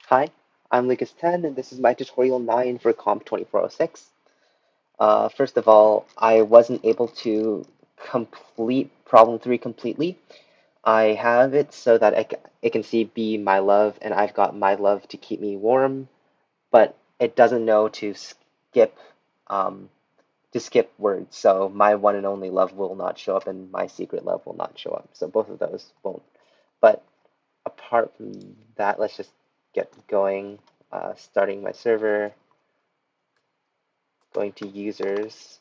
Hi, I'm Lucas 10, and this is my tutorial 9 for Comp 2406. First of all, I wasn't able to complete problem 3 completely. I have it so that it can see be my love, and I've got my love to keep me warm, but it doesn't know um, to skip words. So my one and only love will not show up, and my secret love will not show up. So both of those won't. But apart from that, let's just get going. Starting my server, going to users,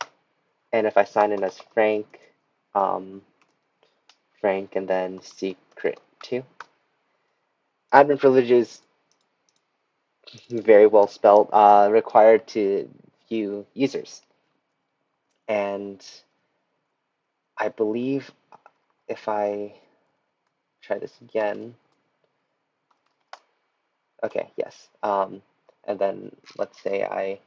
and if I sign in as Frank, um, Frank and then secret 2. Admin privileges, very well spelled, required to view users. And I believe if I try this again, okay, yes. And then let's say I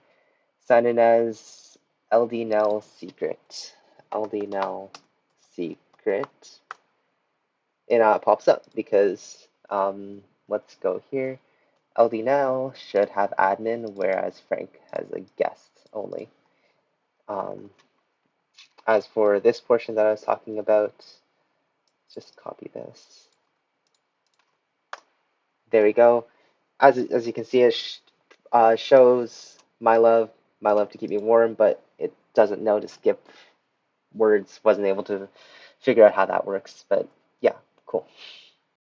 sign in as LDNel secret. LDNel secret. And it pops up because let's go here. LDNel should have admin, whereas Frank has a guest only. Um, as for this portion that I was talking about, just copy this. There we go. As you can see, it shows my love to keep me warm, but it doesn't know to skip words. Wasn't able to figure out how that works, but yeah, cool.